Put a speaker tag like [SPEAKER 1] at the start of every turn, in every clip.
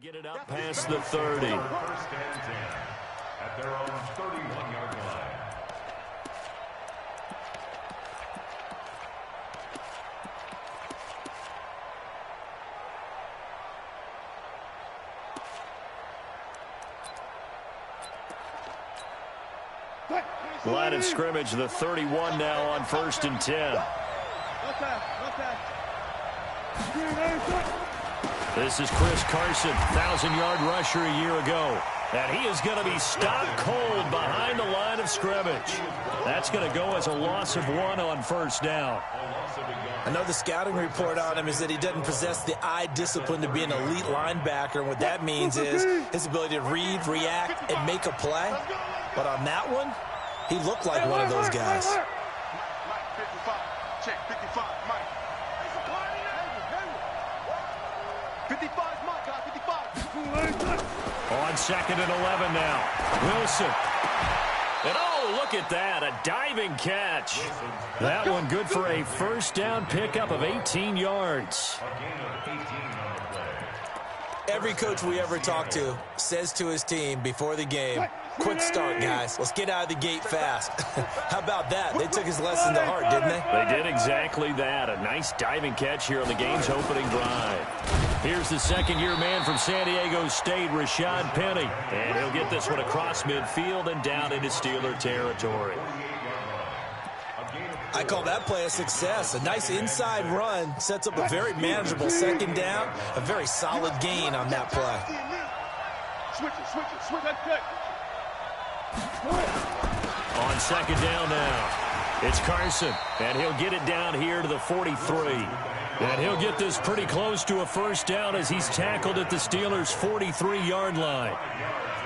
[SPEAKER 1] Get it up past the 30.
[SPEAKER 2] First and 10 at their own 31-yard line.
[SPEAKER 1] Line of scrimmage, the 31 now on 1st and 10. This is Chris Carson, 1,000-yard rusher a year ago. And he is going to be stopped cold behind the line of scrimmage. That's going to go as a loss of 1 on 1st down.
[SPEAKER 3] I know the scouting report on him is that he doesn't possess the eye discipline to be an elite linebacker. And what that means is his ability to read, react, and make a play. But on that one, he looked like one of those guys.
[SPEAKER 4] Mike, 55. Check, 55, Mike. 55 is Mike, guys, 55.
[SPEAKER 1] On 2nd and 11 now. Wilson. And oh, look at that, a diving catch. That one good for a 1st down pickup of 18 yards.
[SPEAKER 3] Every coach we ever talk to says to his team before the game, quick start, guys. Let's get out of the gate fast. How about that? They took his lesson to heart, didn't they?
[SPEAKER 1] They did exactly that. A nice diving catch here on the game's opening drive. Here's the second-year man from San Diego State, Rashad Penny. And he'll get this one across midfield and down into Steeler territory.
[SPEAKER 3] I call that play a success. A nice inside run sets up a very manageable 2nd down. A very solid gain on that play.
[SPEAKER 4] Switch it.
[SPEAKER 1] On 2nd down now, it's Carson, and he'll get it down here to the 43. And he'll get this pretty close to a 1st down as he's tackled at the Steelers' 43-yard line.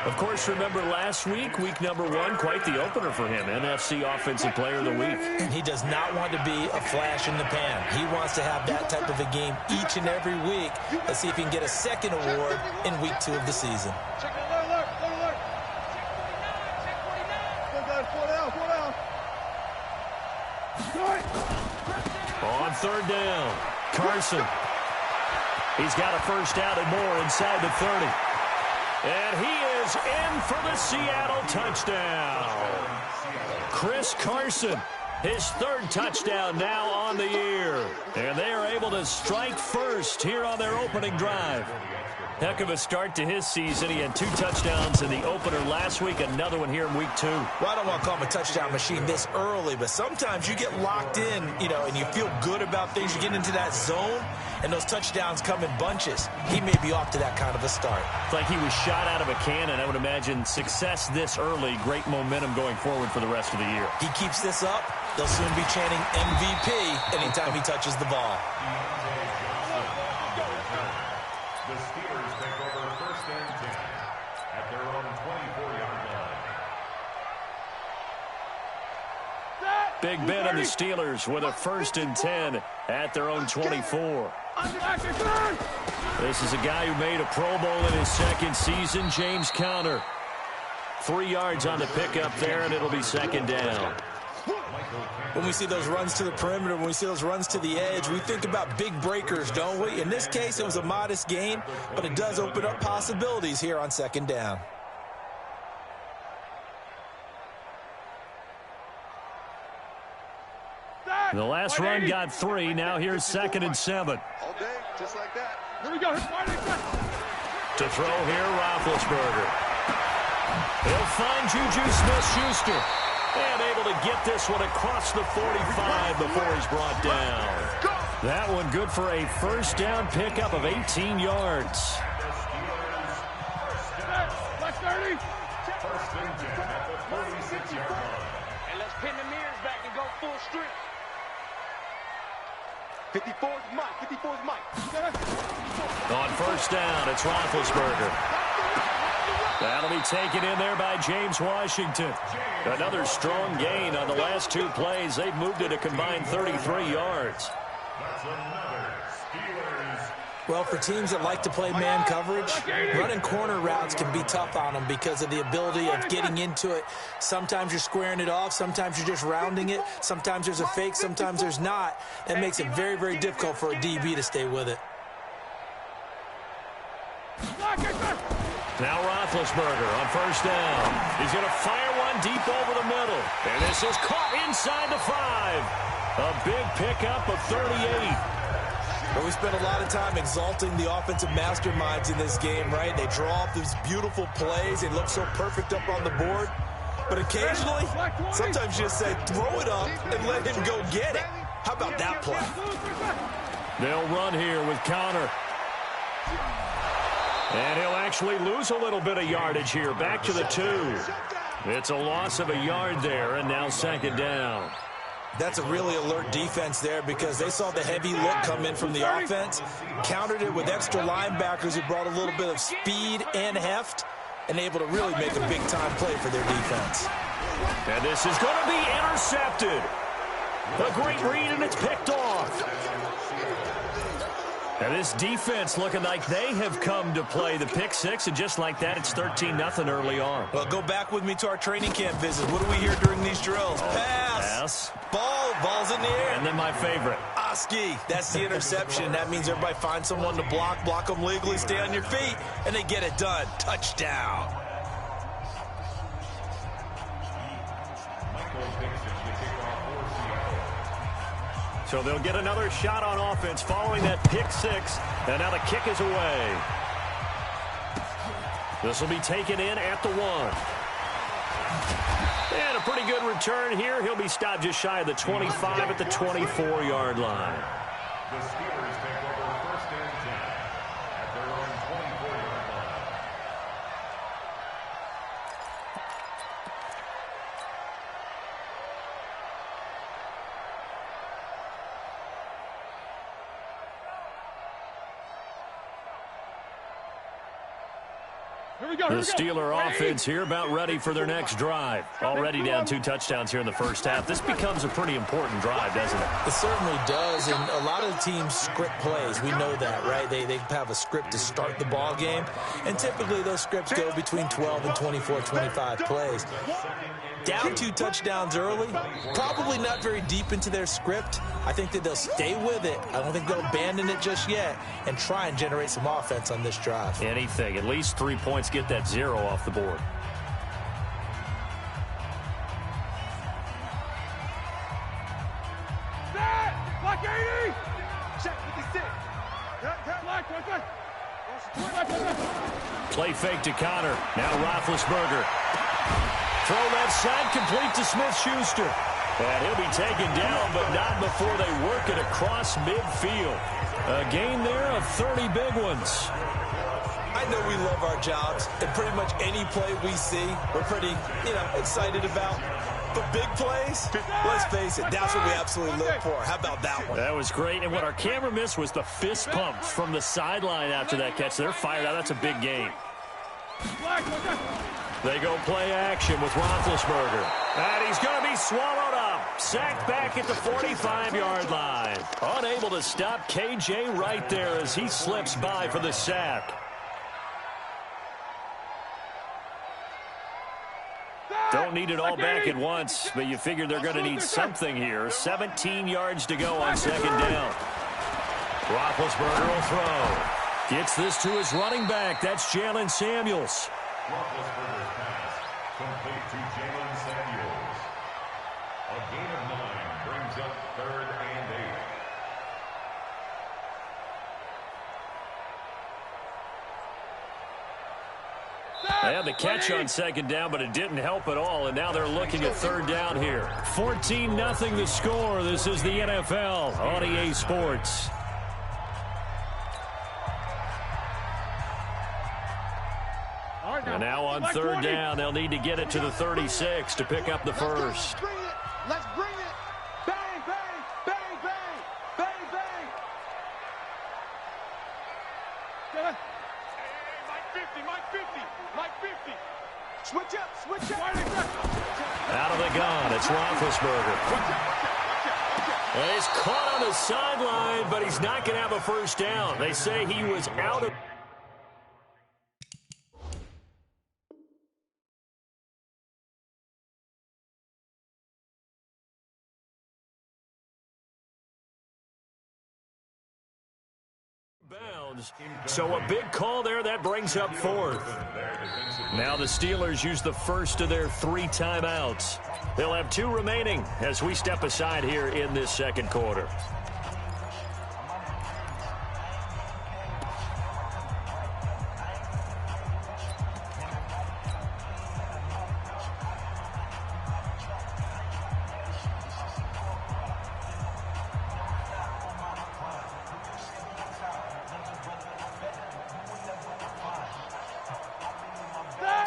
[SPEAKER 1] Of course, remember last week, week number 1, quite the opener for him, NFC Offensive Player of the Week.
[SPEAKER 3] And he does not want to be a flash in the pan. He wants to have that type of a game each and every week. Let's see if he can get a second award in week 2 of the season.
[SPEAKER 1] On 3rd down, Carson. He's got a 1st down and more inside the 30. And he is in for the Seattle touchdown. Chris Carson, his 3rd touchdown now on the year. And they are able to strike first here on their opening drive. Heck of a start to his season. He had 2 touchdowns in the opener last week, another one here in week 2.
[SPEAKER 3] Well, I don't want to call him a touchdown machine this early, but sometimes you get locked in, and you feel good about things. You get into that zone, and those touchdowns come in bunches. He may be off to that kind of a start.
[SPEAKER 1] It's like he was shot out of a cannon. I would imagine success this early, great momentum going forward for the rest of the year.
[SPEAKER 3] He keeps this up, they'll soon be chanting MVP anytime he touches the ball.
[SPEAKER 2] The Steelers take over 1st and 10 at their own 24-yard line.
[SPEAKER 1] Big Ben and the Steelers with a 1st and 10 at their own 24. This is a guy who made a Pro Bowl in his 2nd season, James Conner. 3 yards on the pickup there, and it'll be 2nd down.
[SPEAKER 3] When we see those runs to the perimeter, when we see those runs to the edge, we think about big breakers, don't we? In this case, it was a modest gain, but it does open up possibilities here on 2nd down.
[SPEAKER 1] The last run got 3. Now here's 2nd and 7.
[SPEAKER 4] All day, just like that.
[SPEAKER 5] Here we go.
[SPEAKER 1] To throw here, Roethlisberger. He'll find Juju Smith-Schuster. And able to get this one across the 45 before he's brought down. That one good for a 1st down pickup of 18 yards.
[SPEAKER 5] Black 30.
[SPEAKER 2] 1st and 10 at the 46-yard line.
[SPEAKER 4] And let's pin the mirrors back and go full strength. 54 is Mike.
[SPEAKER 1] On 1st down, it's Roethlisberger. That'll be taken in there by James Washington. Another strong gain on the last 2 plays. They've moved it a combined 33 yards.
[SPEAKER 2] That's another Steelers.
[SPEAKER 3] Well, for teams that like to play man coverage, running corner routes can be tough on them because of the ability of getting into it. Sometimes you're squaring it off. Sometimes you're just rounding it. Sometimes there's a fake. Sometimes there's not. That makes it very, very difficult for a DB to stay with it.
[SPEAKER 5] Lock it.
[SPEAKER 1] Now Roethlisberger on first down. He's going to fire one deep over the middle. And this is caught inside the 5. A big pickup of 38.
[SPEAKER 3] But we spent a lot of time exalting the offensive masterminds in this game, right? They draw up these beautiful plays. They look so perfect up on the board. But occasionally, sometimes you just say, throw it up and let him go get it. How about that play?
[SPEAKER 1] They'll run here with Connor. And he'll actually lose a little bit of yardage here. Back to the 2. It's a loss of a yard there, and now second down.
[SPEAKER 3] That's a really alert defense there because they saw the heavy look come in from the offense, countered it with extra linebackers who brought a little bit of speed and heft, and able to really make a big-time play for their defense.
[SPEAKER 1] And this is going to be intercepted. A great read, and it's picked off. And this defense looking like they have come to play. The pick 6, and just like that, it's 13-0 early on.
[SPEAKER 3] Well, go back with me to our training camp visit. What do we hear during these drills? Pass. Ball's in the air.
[SPEAKER 1] And then my favorite.
[SPEAKER 3] Oski. That's the interception. That means everybody finds someone to block them legally, stay on your feet, and they get it done. Touchdown.
[SPEAKER 1] So they'll get another shot on offense following that pick 6. And now the kick is away. This will be taken in at the 1. And a pretty good return here. He'll be stopped just shy of the 25 at the 24-yard line.
[SPEAKER 2] The Steelers take over first and 10 at their own 24-yard line.
[SPEAKER 1] The Steeler offense here about ready for their next drive. Already down 2 touchdowns here in the first half. This becomes a pretty important drive, doesn't it?
[SPEAKER 3] It certainly does, and a lot of the teams script plays. We know that, right? They have a script to start the ball game, and typically those scripts go between 12 and 24, 25 plays. Down 2 touchdowns early, probably not very deep into their script. I think that they'll stay with it. I don't think they'll abandon it just yet and try and generate some offense on this drive.
[SPEAKER 1] Anything. At least 3 points, get that 0 off the board.
[SPEAKER 4] Block 80! Check 56.
[SPEAKER 1] Play fake to Connor. Now Roethlisberger. Throw that side complete to Smith-Schuster. And he'll be taken down, but not before they work it across midfield. A gain there of 30 big ones.
[SPEAKER 3] I know we love our jobs, and pretty much any play we see, we're pretty, excited about. But big plays, let's face it, that's what we absolutely live for. How about that one?
[SPEAKER 1] That was great, and what our camera missed was the fist pump from the sideline after that catch. They're fired out. That's a big game. They go play action with Roethlisberger. And he's going to be swallowed up. Sacked back at the 45-yard line. Unable to stop KJ right there as he slips by for the sack. Don't need it all back at once, but you figure they're going to need something here. 17 yards to go on second down. Roethlisberger will throw. Gets this to his running back. That's Jalen Samuels.
[SPEAKER 2] Roethlisberger's pass complete to Jalen Samuels. A gain of 9 brings up 3rd and 8.
[SPEAKER 1] They had the catch on second down, but it didn't help at all, and now they're looking at 3rd down here. 14-0 the score. This is the NFL on EA Sports. And now on 3rd down, they'll need to get it to the 36 to pick up the first.
[SPEAKER 4] Let's bring it. Bang, bang, bang, bang, bang, bang. Hey, Mike 50, Mike 50. Switch up.
[SPEAKER 1] Out of the gun, it's Roethlisberger. And he's caught on the sideline, but he's not going to have a first down. They say he was out of... downs. So a big call there. That brings up fourth. Now the Steelers use the first of their 3 timeouts. They'll have 2 remaining as we step aside here in this second quarter.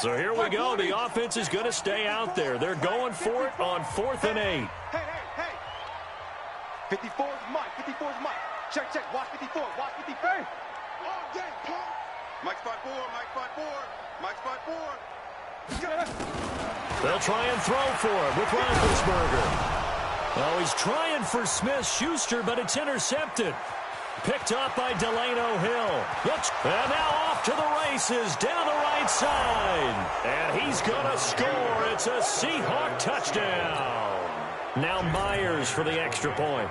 [SPEAKER 1] So here we go. The offense is going to stay out there. They're going for it on 4th and 8.
[SPEAKER 4] Hey. 54 is Mike. 54 is Mike. Check. Watch 54. Watch 54. Hey. All day, punk. Mike spot 4. Mike spot 4.
[SPEAKER 1] They'll try and throw for it with Roethlisberger. Oh, he's trying for Smith-Schuster, but it's intercepted. Picked up by Delano Hill. And now off to the races down the right side. And he's going to score. It's a Seahawk touchdown. Now Myers for the extra point.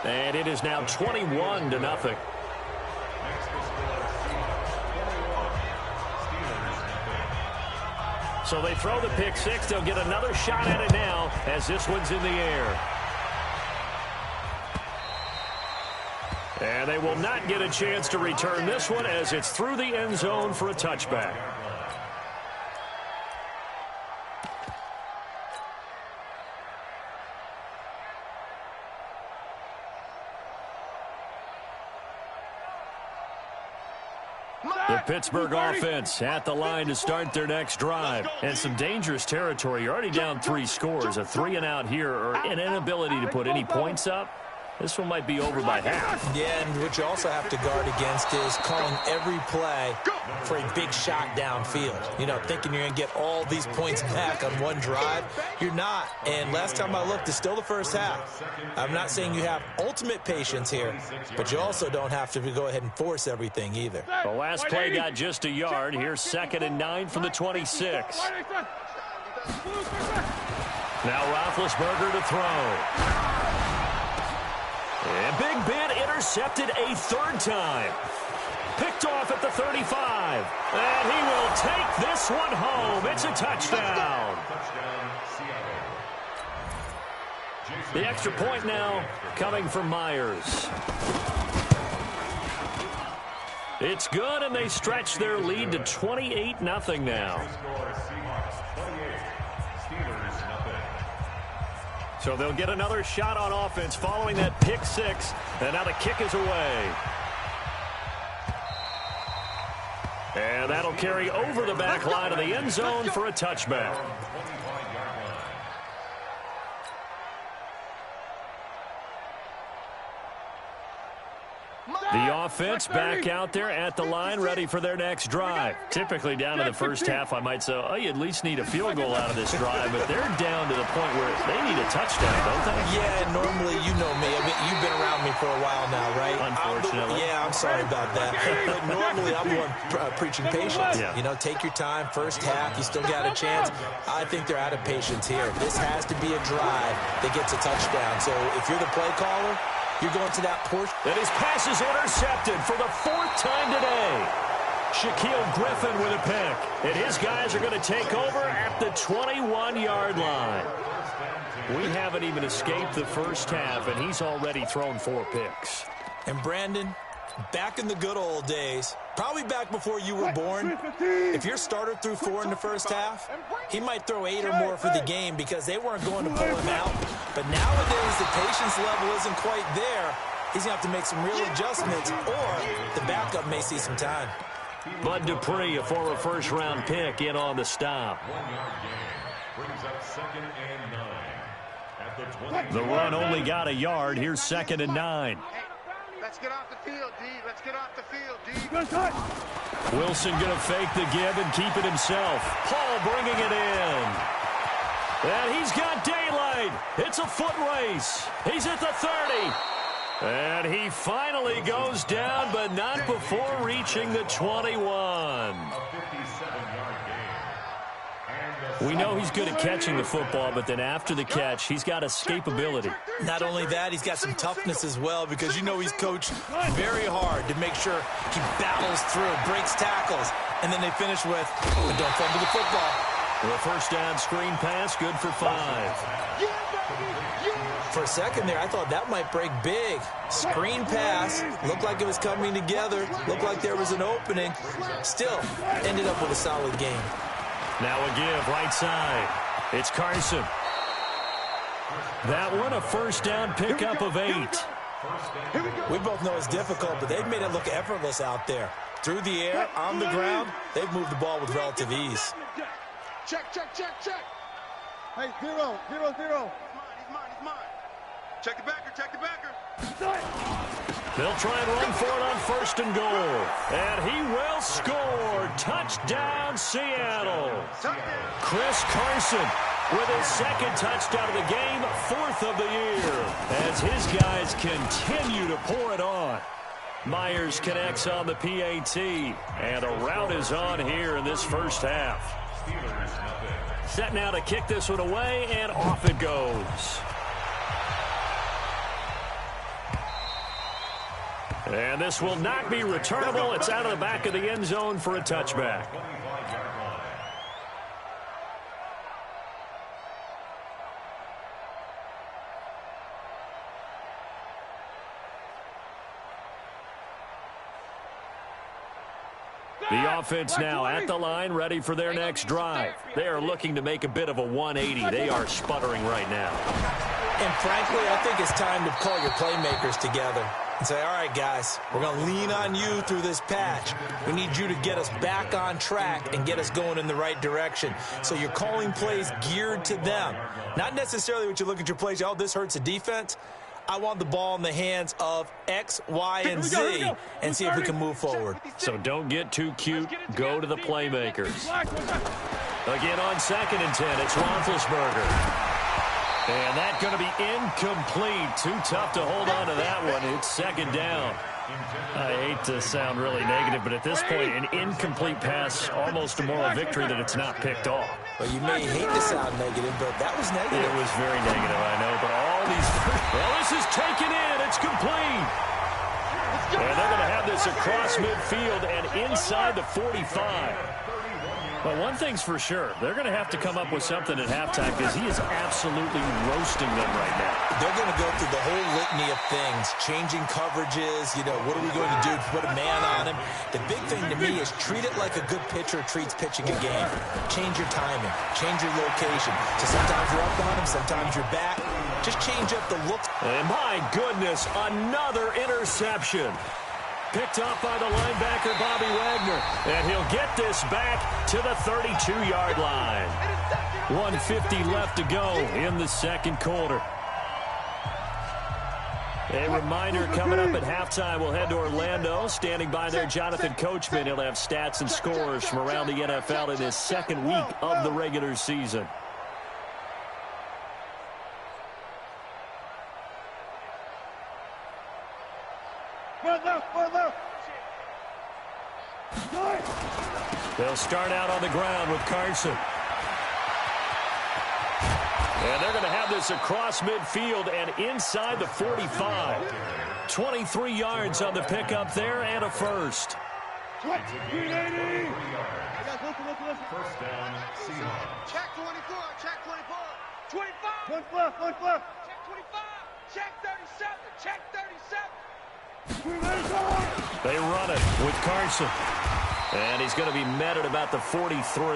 [SPEAKER 1] And it is now 21-0. So they throw the pick six. They'll get another shot at it now as this one's in the air. And they will not get a chance to return this one as it's through the end zone for a touchback. The Pittsburgh offense at the line to start their next drive. And some dangerous territory. You're already down 3 scores. A 3-and-out here or an inability to put any points up. This one might be over by half.
[SPEAKER 3] Yeah, and what you also have to guard against is calling every play for a big shot downfield. You know, thinking you're going to get all these points back on one drive. You're not. And last time I looked, it's still the first half. I'm not saying you have ultimate patience here, but you also don't have to go ahead and force everything either.
[SPEAKER 1] The last play got just a yard. Here's 2nd and 9 from the 26. Now Roethlisberger to throw. And Big Ben intercepted a 3rd time. Picked off at the 35. And he will take this one home. It's a touchdown. The extra point now coming from Myers. It's good, and they stretch their lead to 28-0 now. So they'll get another shot on offense following that pick six. And now the kick is away. And that'll carry over the back line of the end zone for a touchback. The offense back out there at the line, ready for their next drive. Typically down to the first half, I might say, oh, you at least need a field goal out of this drive, but they're down to the point where they need a touchdown, don't they?
[SPEAKER 3] Yeah, normally, you know me. I mean, you've been around me for a while now, right?
[SPEAKER 1] Unfortunately.
[SPEAKER 3] I'm sorry about that. But normally, I'm the one preaching patience.
[SPEAKER 1] Yeah.
[SPEAKER 3] You know, take your time. First half, you still got a chance. I think they're out of patience here. This has to be a drive that gets a touchdown. So if you're the play caller, you're going to that portion.
[SPEAKER 1] And his pass is intercepted for the 4th time today. Shaquille Griffin with a pick. And his guys are going to take over at the 21-yard line. We haven't even escaped the first half, and he's already thrown 4 picks.
[SPEAKER 3] And Brandon, back in the good old days, probably back before you were born, if your starter threw 4 in the first half, he might throw 8 or more for the game because they weren't going to pull him out. But nowadays, the patience level isn't quite there. He's going to have to make some real adjustments, or the backup may see some time.
[SPEAKER 1] Bud Dupree, a former first-round pick, in on the stop.
[SPEAKER 2] 1-yard gain brings up 2nd and 9 at the 20.
[SPEAKER 1] The run only got a yard. Here's 2nd and 9.
[SPEAKER 4] Let's get off the field, D. Let's get off the field, D.
[SPEAKER 1] Wilson going to fake the give and keep it himself. Paul bringing it in. And he's got daylight. It's a foot race. He's at the 30. And he finally goes down, but not before reaching the 21.
[SPEAKER 2] A 57-yard gain. And the
[SPEAKER 1] We know he's good at catching the football, but then after the catch, he's got escapability.
[SPEAKER 3] Not only that, he's got some toughness as well, because you know he's coached very hard to make sure he battles through, breaks tackles, and then they finish with, but don't fumble the football.
[SPEAKER 1] The first down screen pass, good for 5.
[SPEAKER 3] For a second there, I thought that might break big. Screen pass, looked like it was coming together, looked like there was an opening. Still, ended up with a solid game.
[SPEAKER 1] Now a give, right side. It's Carson. That one, a first down pickup of 8.
[SPEAKER 3] We both know it's difficult, but they've made it look effortless out there. Through the air, on the ground, they've moved the ball with relative ease.
[SPEAKER 4] Check, check, check, check. Hey, 0, 0, 0. He's mine. Check the backer, check the backer.
[SPEAKER 1] They'll try and run for it on first and goal. And he will score. Touchdown, Seattle. Chris Carson with his second touchdown of the game, 4th of the year, as his guys continue to pour it on. Myers connects on the PAT, and a rout is on here in this first half. Set now to kick this one away, and off it goes. And this will not be returnable. It's out of the back of the end zone for a touchback. The offense now at the line, ready for their next drive. They are looking to make a bit of a 180. They are sputtering right now.
[SPEAKER 3] And frankly, I think it's time to call your playmakers together and say, all right, guys, we're going to lean on you through this patch. We need you to get us back on track and get us going in the right direction. So you're calling plays geared to them. Not necessarily what you look at your plays, oh, this hurts the defense. I want the ball in the hands of X, Y, and Z and see if we can move forward.
[SPEAKER 1] So don't get too cute. Go to the playmakers. Again on 2nd and 10, it's Roethlisberger. And that's going to be incomplete. Too tough to hold on to that one. It's 2nd down. I hate to sound really negative, but at this point, an incomplete pass, almost a moral victory that it's not picked off.
[SPEAKER 3] Well, you may hate to sound negative, but that was negative.
[SPEAKER 1] It was very negative, I know. But all these... Well, this is taken in. It's complete. And they're going to have this across midfield and inside the 45. Well, one thing's for sure. They're going to have to come up with something at halftime because he is absolutely roasting them right now.
[SPEAKER 3] They're going to go through the whole litany of things, changing coverages, you know, what are we going to do to put a man on him? The big thing to me is treat it like a good pitcher treats pitching a game. Change your timing, change your location. So sometimes you're up on him, sometimes you're back. Just change up the look.
[SPEAKER 1] And my goodness, another interception. Picked off by the linebacker, Bobby Wagner. And he'll get this back to the 32-yard line. 1:50 left to go in the second quarter. A reminder, coming up at halftime, we'll head to Orlando. Standing by there, Jonathan Coachman. He'll have stats and scores from around the NFL in his second week of the regular season. They'll start out on the ground with Carson. And they're going to have this across midfield and inside the 45. 23 yards on the pickup there and a first.
[SPEAKER 2] First down, Seahawks.
[SPEAKER 4] Check 24, check 24.
[SPEAKER 5] 25.
[SPEAKER 4] One left.
[SPEAKER 5] Check 25. Check 37. Check 37.
[SPEAKER 1] They run it with Carson. And he's going to be met at about the 43.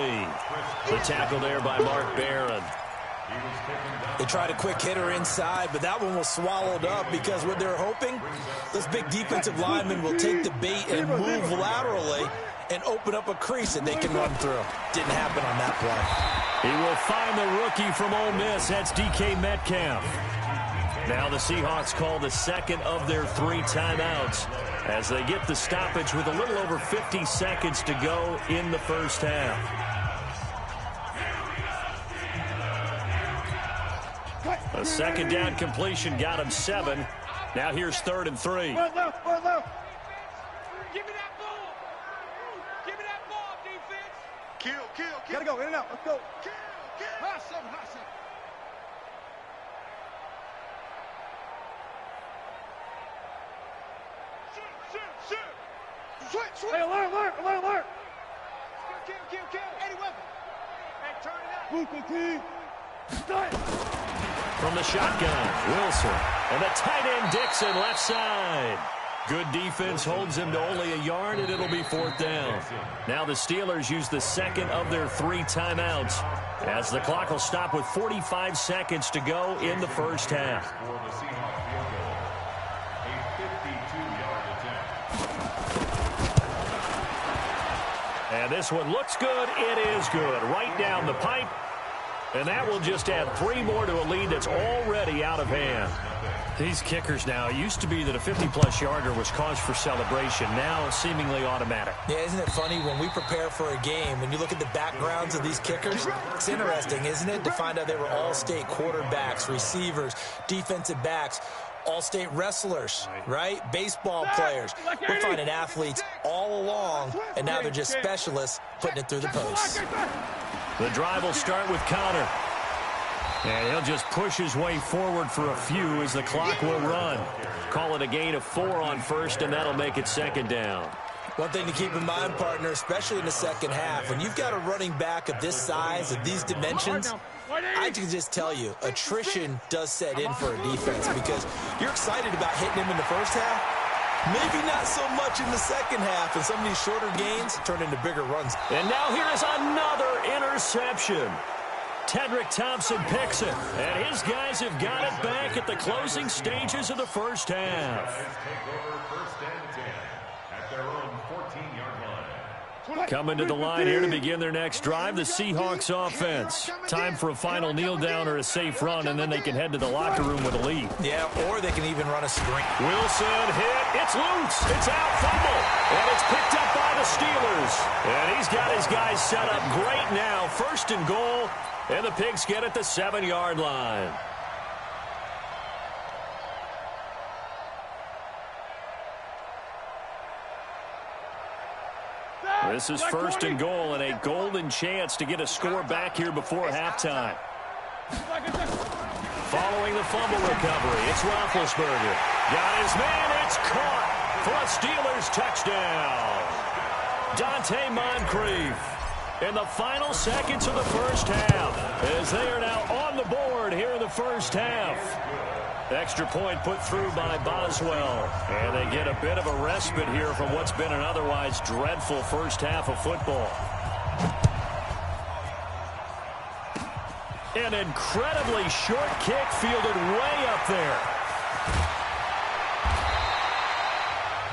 [SPEAKER 1] The tackle there by Mark Barron.
[SPEAKER 3] They tried a quick hitter inside, but that one was swallowed up because what they're hoping, those big defensive linemen will take the bait and move laterally and open up a crease that they can run through. Didn't happen on that play.
[SPEAKER 1] He will find the rookie from Ole Miss. That's DK Metcalf. Now the Seahawks call the second of their 3 timeouts as they get the stoppage with a little over 50 seconds to go in the first half. A second down completion got him 7. Now here's 3rd and 3.
[SPEAKER 5] Give me that ball. Give me that ball, defense.
[SPEAKER 4] Kill. Gotta go, in and out. Let's go. Kill.
[SPEAKER 5] Hey, alert! Kill. Eddie weapon. Hey, turn it up.
[SPEAKER 1] From the shotgun, Wilson. And the tight end, Dixon, left side. Good defense holds him to only a yard, and it'll be 4th down. Now the Steelers use the second of their 3 timeouts, as the clock will stop with 45 seconds to go in the first half. And this one looks good. It is good. Right down the pipe. And that will just add 3 more to a lead that's already out of hand. These kickers now, it used to be that a 50-plus yarder was cause for celebration. Now seemingly automatic.
[SPEAKER 3] Yeah, isn't it funny when we prepare for a game, when you look at the backgrounds of these kickers, it's interesting, isn't it, to find out they were all-state quarterbacks, receivers, defensive backs, all-state wrestlers, right? Baseball players. We're finding athletes all along, and now they're just specialists putting it through the posts.
[SPEAKER 1] The drive will start with Connor. And he'll just push his way forward for a few as the clock will run. Call it a gain of 4 on first, and that'll make it 2nd down.
[SPEAKER 3] One thing to keep in mind, partner, especially in the second half, when you've got a running back of this size, of these dimensions, I can just tell you, attrition does set in for a defense because you're excited about hitting him in the first half. Maybe not so much in the second half, and some of these shorter gains turn into bigger runs.
[SPEAKER 1] And now here is another interception. Tedrick Thompson picks it, and his guys have got it back at the closing stages of the first half. Coming to the line here to begin their next drive, the Seahawks offense. Time for a final kneel down or a safe run, and then they can head to the locker room with a lead.
[SPEAKER 3] Yeah, or they can even run a screen.
[SPEAKER 1] Wilson hit. It's loose. It's out, fumble. And it's picked up by the Steelers. And he's got his guys set up great now. 1st and goal, and the Pigs get at the 7-yard line. This is 1st and goal and a golden chance to get a score back here before halftime. Following the fumble recovery, it's Roethlisberger. Got his man, it's caught for a Steelers touchdown. Dante Moncrief in the final seconds of the first half as they are now on the board here in the first half. Extra point put through by Boswell. And they get a bit of a respite here from what's been an otherwise dreadful first half of football. An incredibly short kick fielded way up there.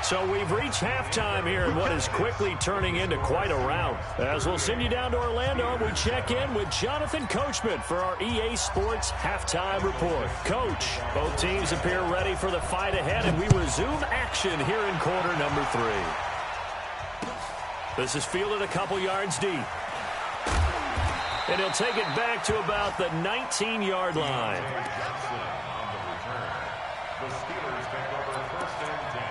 [SPEAKER 1] So we've reached halftime here in what is quickly turning into quite a rout. As we'll send you down to Orlando, we check in with Jonathan Coachman for our EA Sports Halftime Report. Coach, both teams appear ready for the fight ahead, and we resume action here in quarter number 3. This is fielded a couple yards deep. And he'll take it back to about the 19-yard line.
[SPEAKER 2] The Steelers take over 1st and 10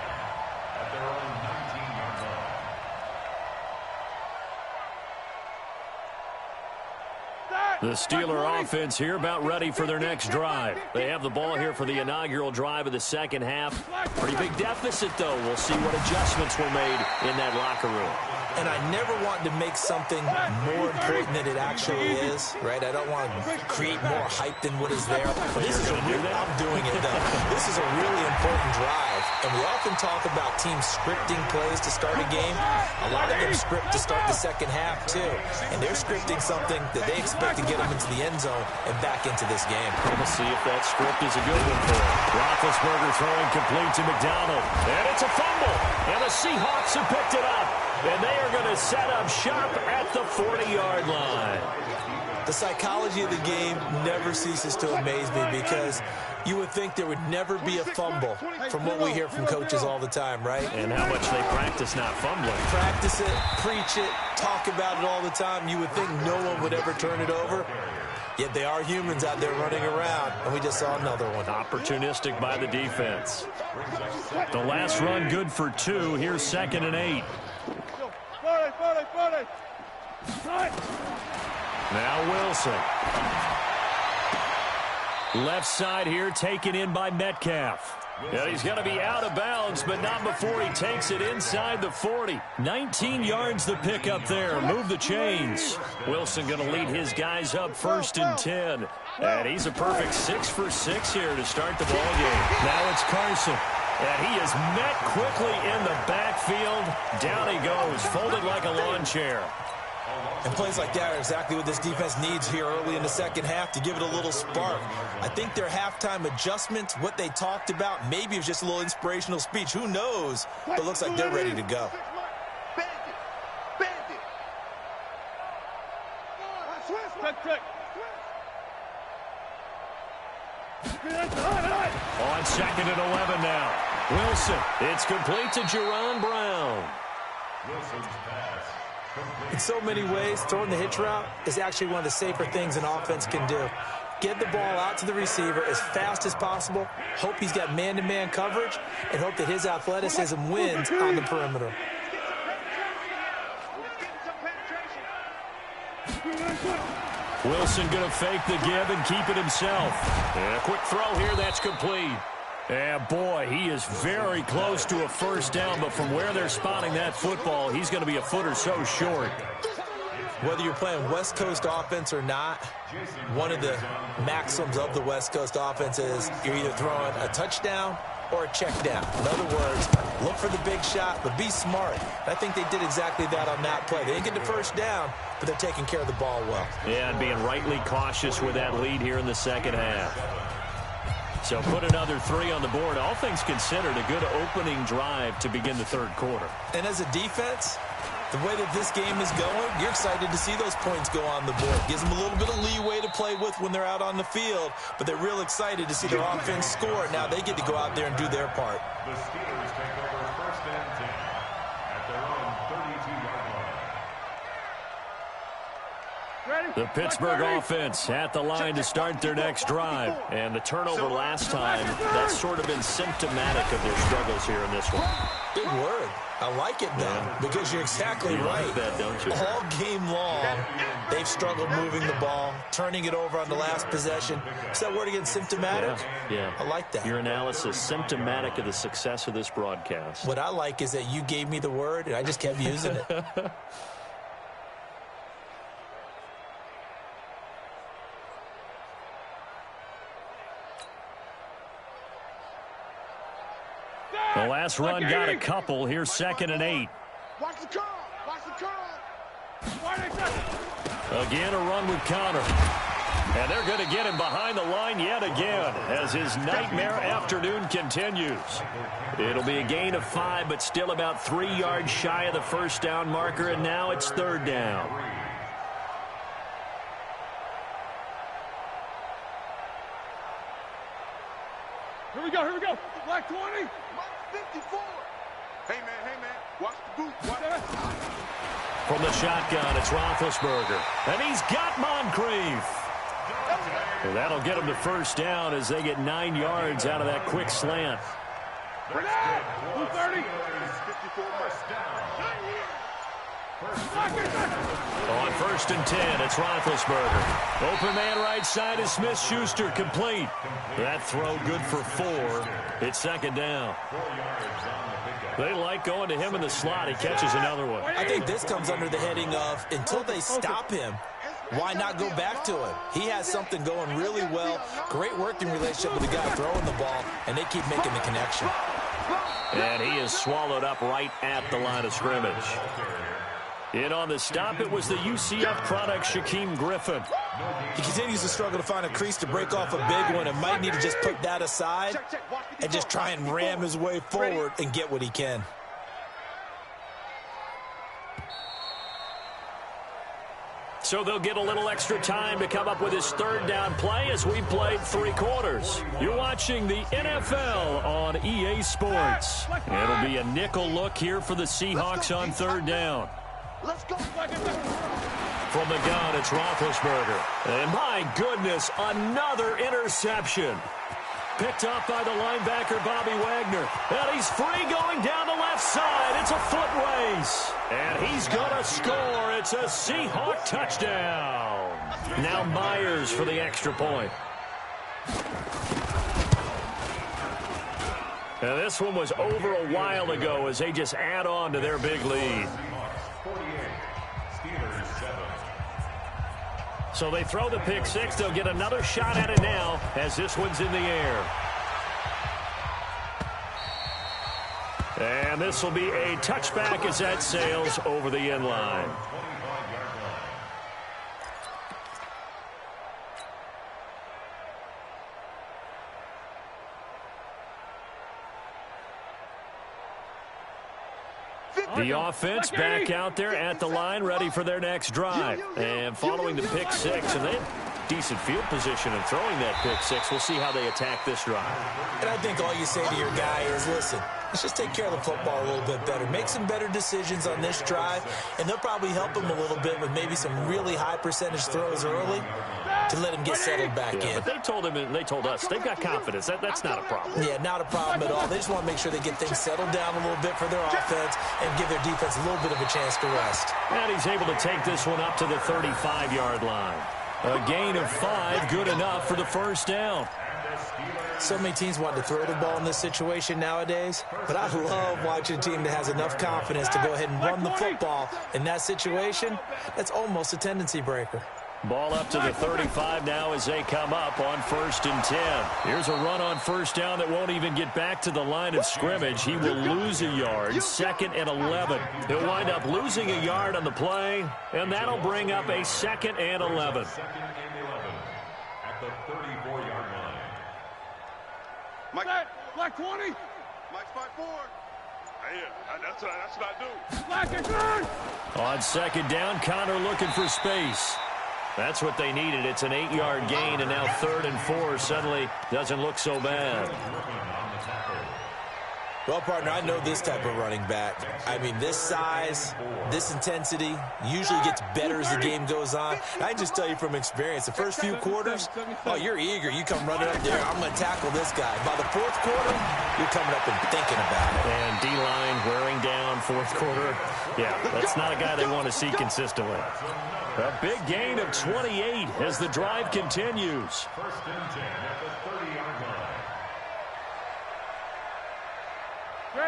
[SPEAKER 2] at their own 19-yard line.
[SPEAKER 1] The Steeler offense here about ready for their next drive. They have the ball here for the inaugural drive of the second half. Pretty big deficit, though. We'll see what adjustments were made in that locker room.
[SPEAKER 3] And I never want to make something more important than it actually is, right? I don't want to create more hype than what is there. But this is I'm doing it, though. This is a really important drive. And we often talk about teams scripting plays to start a game. A lot of them script to start the second half, too. And they're scripting something that they expect to get them into the end zone and back into this game.
[SPEAKER 1] We'll see if that script is a good one for him. Roethlisberger throwing complete to McDonald. And it's a fumble. And the Seahawks have picked it up. And they are going to set up shop at the 40-yard line.
[SPEAKER 3] The psychology of the game never ceases to amaze me because you would think there would never be a fumble from what we hear from coaches all the time, right?
[SPEAKER 1] And how much they practice not fumbling.
[SPEAKER 3] Practice it, preach it, talk about it all the time. You would think no one would ever turn it over. Yet they are humans out there running around, and we just saw another one.
[SPEAKER 1] Opportunistic by the defense. The last run good for 2. Here's 2nd and 8. Now Wilson. Left side here taken in by Metcalf. And he's going to be out of bounds, but not before he takes it inside the 40. 19 yards the pick up there. Move the chains. Wilson going to lead his guys up 1st and 10. And he's a perfect 6 for 6 here to start the ball game. Now it's Carson. And he is met quickly in the backfield. Down he goes, folded like a lawn chair.
[SPEAKER 3] And plays like that are exactly what this defense needs here early in the second half to give it a little spark. I think their halftime adjustments, what they talked about, maybe it was just a little inspirational speech. Who knows? But it looks like they're ready to go.
[SPEAKER 1] On 2nd and 11 now. Wilson. It's complete to Jerron Brown.
[SPEAKER 2] Wilson's pass.
[SPEAKER 3] In so many ways, throwing the hitch route is actually one of the safer things an offense can do. Get the ball out to the receiver as fast as possible, hope he's got man-to-man coverage, and hope that his athleticism wins on the perimeter.
[SPEAKER 1] Wilson going to fake the give and keep it himself. And a quick throw here, that's complete. And boy, he is very close to a first down, but from where they're spotting that football, he's going to be a foot or so short.
[SPEAKER 3] Whether you're playing West Coast offense or not, one of the maxims of the West Coast offense is you're either throwing a touchdown or a check down. In other words, look for the big shot, but be smart. I think they did exactly that on that play. They didn't get the first down, but they're taking care of the ball well.
[SPEAKER 1] Yeah, and being rightly cautious with that lead here in the second half. So put another 3 on the board. All things considered, a good opening drive to begin the third quarter.
[SPEAKER 3] And as a defense, the way that this game is going, you're excited to see those points go on the board. Gives them a little bit of leeway to play with when they're out on the field, but they're real excited to see their offense score. Now they get to go out there and do their part.
[SPEAKER 2] The Steelers take over 1st and 10 at their own 32-yard line.
[SPEAKER 1] The Pittsburgh offense at the line to start their next drive. And the turnover last time, that's sort of been symptomatic of their struggles here in this one.
[SPEAKER 3] Big word. I like it, though, because you're exactly right.
[SPEAKER 1] Like that, don't you?
[SPEAKER 3] All game long, they've struggled moving the ball, turning it over on the last possession. Is that word again, symptomatic?
[SPEAKER 1] Yeah.
[SPEAKER 3] I like that.
[SPEAKER 1] Your analysis, symptomatic of the success of this broadcast.
[SPEAKER 3] What I like is that you gave me the word, and I just kept using it.
[SPEAKER 1] The last run got a couple. Here's 2nd and 8.
[SPEAKER 5] Watch the curl. Watch the curl.
[SPEAKER 1] Again, a run with Connor. And they're going to get him behind the line yet again as his nightmare afternoon continues. It'll be a gain of 5, but still about 3 yards shy of the first down marker, and now it's 3rd down.
[SPEAKER 5] Here we go. Black 20.
[SPEAKER 4] 54. Hey, man. Watch the boot. Watch that.
[SPEAKER 1] From the shotgun, it's Roethlisberger. And he's got Moncrief. Well, that'll get him to first down as they get 9 yards out of that quick slant.
[SPEAKER 5] Bring it! 230.
[SPEAKER 4] 54 first down.
[SPEAKER 1] On 1st and 10, it's Roethlisberger. Open man right side is Smith-Schuster, complete. That throw good for 4. It's 2nd down. They like going to him in the slot. He catches another one.
[SPEAKER 3] I think this comes under the heading of until they stop him, why not go back to him? He has something going really well. Great working relationship with the guy throwing the ball, and they keep making the connection.
[SPEAKER 1] And he is swallowed up right at the line of scrimmage. In on the stop, it was the UCF product, Shaquem Griffin.
[SPEAKER 3] He continues to struggle to find a crease to break off a big one and might need to just put that aside and just try and ram his way forward and get what he can.
[SPEAKER 1] So they'll get a little extra time to come up with his 3rd down play as we played 3 quarters. You're watching the NFL on EA Sports. It'll be a nickel look here for the Seahawks on 3rd down.
[SPEAKER 5] Let's go.
[SPEAKER 1] From the gun, it's Roethlisberger. And my goodness, another interception. Picked up by the linebacker, Bobby Wagner. And he's free going down the left side. It's a foot race. And he's going to score. It's a Seahawk touchdown. Now Myers for the extra point. Now this one was over a while ago as they just add on to their big lead. So they throw the pick six. They'll get another shot at it now as this one's in the air. And this will be a touchback as that sails over the end line. The offense back out there at the line, ready for their next drive. And following the pick six, and they have decent field position and throwing that pick six. We'll see how they attack this drive.
[SPEAKER 3] And I think all you say to your guy is, listen, let's just take care of the football a little bit better. Make some better decisions on this drive, and they'll probably help him a little bit with maybe some really high percentage throws early to let him get settled back in.
[SPEAKER 1] But they told him and they told us they've got confidence. That's not a problem.
[SPEAKER 3] Yeah, not a problem at all. They just want to make sure they get things settled down a little bit for their offense and give their defense a little bit of a chance to rest.
[SPEAKER 1] And he's able to take this one up to the 35-yard line. A gain of 5, good enough for the first down.
[SPEAKER 3] So many teams want to throw the ball in this situation nowadays, but I love watching a team that has enough confidence to go ahead and run the football. In that situation, that's almost a tendency breaker.
[SPEAKER 1] Ball up to the 35 now as they come up on 1st and 10. Here's a run on first down that won't even get back to the line of scrimmage. He will lose a yard, 2nd and 11. He'll wind up losing a yard on the play, and that'll bring up a 2nd and 11.
[SPEAKER 2] 2nd and 11 at the 34-yard line.
[SPEAKER 4] Mike,
[SPEAKER 5] Black 20.
[SPEAKER 4] Mike, spot 4.
[SPEAKER 5] Yeah, that's what I do. Black is good.
[SPEAKER 1] On 2nd down, Connor looking for space. That's what they needed. It's an 8-yard gain, and now 3rd and 4 suddenly doesn't look so bad.
[SPEAKER 3] Well, partner, I know this type of running back. I mean, this size, this intensity usually gets better as the game goes on. I can just tell you from experience, the first few quarters, oh, you're eager. You come running up there, I'm going to tackle this guy. By the 4th quarter, you're coming up and thinking about it.
[SPEAKER 1] And D-line wearing down 4th quarter. Yeah, that's not a guy they want to see consistently. A big gain of 28 as the drive continues.
[SPEAKER 2] 1st and 10 at the 30-yard line.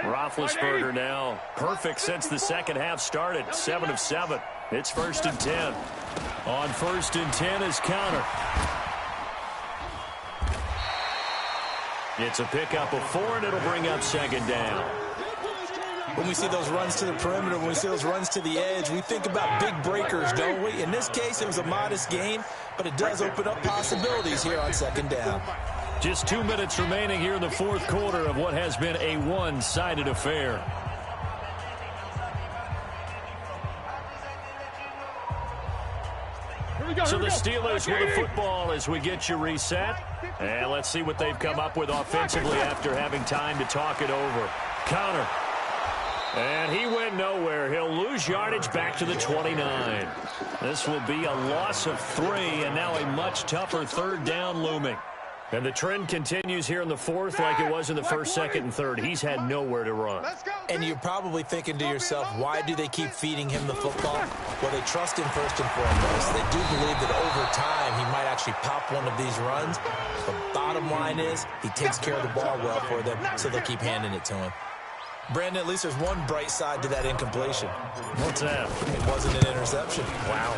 [SPEAKER 1] Roethlisberger now perfect since the second half started. 7 of 7. It's 1st and 10. On 1st and 10 is Connor. It's a pickup of 4, and it'll bring up 2nd down.
[SPEAKER 3] When we see those runs to the perimeter, when we see those runs to the edge, we think about big breakers, don't we? In this case, it was a modest gain, but it does open up possibilities here on 2nd down.
[SPEAKER 1] Just 2 minutes remaining here in the 4th quarter of what has been a one-sided affair. So the Steelers with the football as we get you reset. And let's see what they've come up with offensively after having time to talk it over. Connor. And he went nowhere. He'll lose yardage back to the 29. This will be a loss of 3, and now a much tougher 3rd down looming. And the trend continues here in the 4th like it was in the 1st, 2nd, and 3rd. He's had nowhere to run.
[SPEAKER 3] And you're probably thinking to yourself, why do they keep feeding him the football? Well, they trust him first and foremost. They do believe that over time he might actually pop one of these runs. The bottom line is he takes care of the ball well for them, so they'll keep handing it to him. Brandon, at least there's one bright side to that incompletion.
[SPEAKER 1] What's that?
[SPEAKER 3] It wasn't an interception.
[SPEAKER 1] Wow.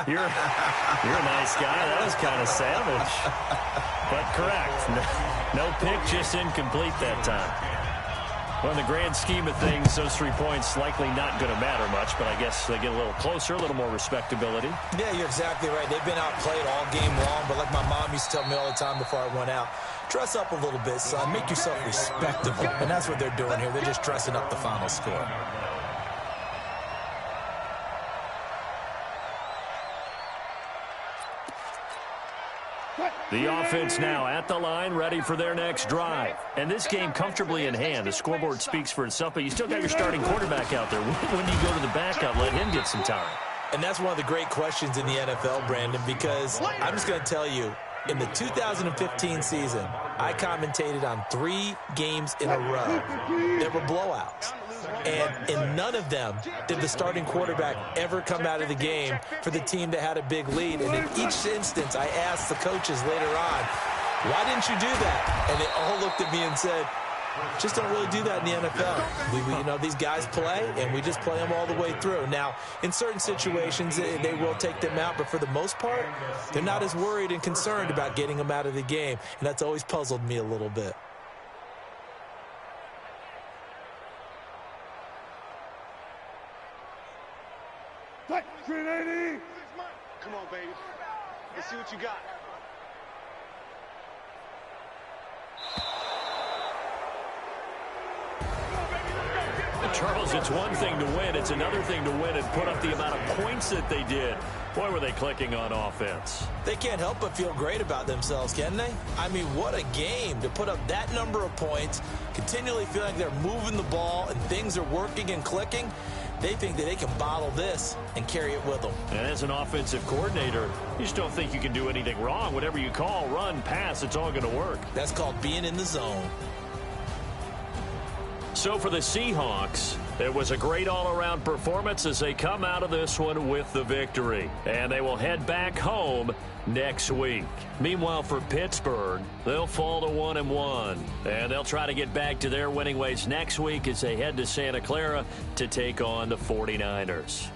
[SPEAKER 1] You're a nice guy. That was kind of savage. But correct. No pick, just incomplete that time. Well, in the grand scheme of things, those 3 points likely not going to matter much, but I guess they get a little closer, a little more respectability.
[SPEAKER 3] Yeah, you're exactly right. They've been outplayed all game long, but like my mom used to tell me all the time before I went out, dress up a little bit, son. Make yourself respectable. And that's what they're doing here. They're just dressing up the final score.
[SPEAKER 1] The offense now at the line, ready for their next drive. And this game comfortably in hand. The scoreboard speaks for itself, but you still got your starting quarterback out there. When do you go to the backup, let him get some time?
[SPEAKER 3] And that's one of the great questions in the NFL, Brandon, because I'm just going to tell you, In the 2015 season, I commentated on 3 games in a row. There were blowouts. And in none of them did the starting quarterback ever come out of the game for the team that had a big lead. And in each instance, I asked the coaches later on, why didn't you do that? And they all looked at me and said, just don't really do that in the NFL. These guys play, and we just play them all the way through. Now, in certain situations, they will take them out, but for the most part, they're not as worried and concerned about getting them out of the game, and that's always puzzled me a little bit.
[SPEAKER 4] Come on, baby. Let's see what you got.
[SPEAKER 1] Charles, it's one thing to win. It's another thing to win and put up the amount of points that they did. Boy, were they clicking on offense.
[SPEAKER 3] They can't help but feel great about themselves, can they? I mean, what a game to put up that number of points, continually feel like they're moving the ball and things are working and clicking. They think that they can bottle this and carry it with them.
[SPEAKER 1] And as an offensive coordinator, you just don't think you can do anything wrong. Whatever you call, run, pass, it's all going to work.
[SPEAKER 3] That's called being in the zone.
[SPEAKER 1] So for the Seahawks, it was a great all-around performance as they come out of this one with the victory. And they will head back home next week. Meanwhile, for Pittsburgh, they'll fall to 1-1. And they'll try to get back to their winning ways next week as they head to Santa Clara to take on the 49ers.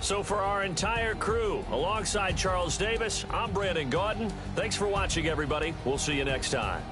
[SPEAKER 1] So for our entire crew, alongside Charles Davis, I'm Brandon Gaudin. Thanks for watching, everybody. We'll see you next time.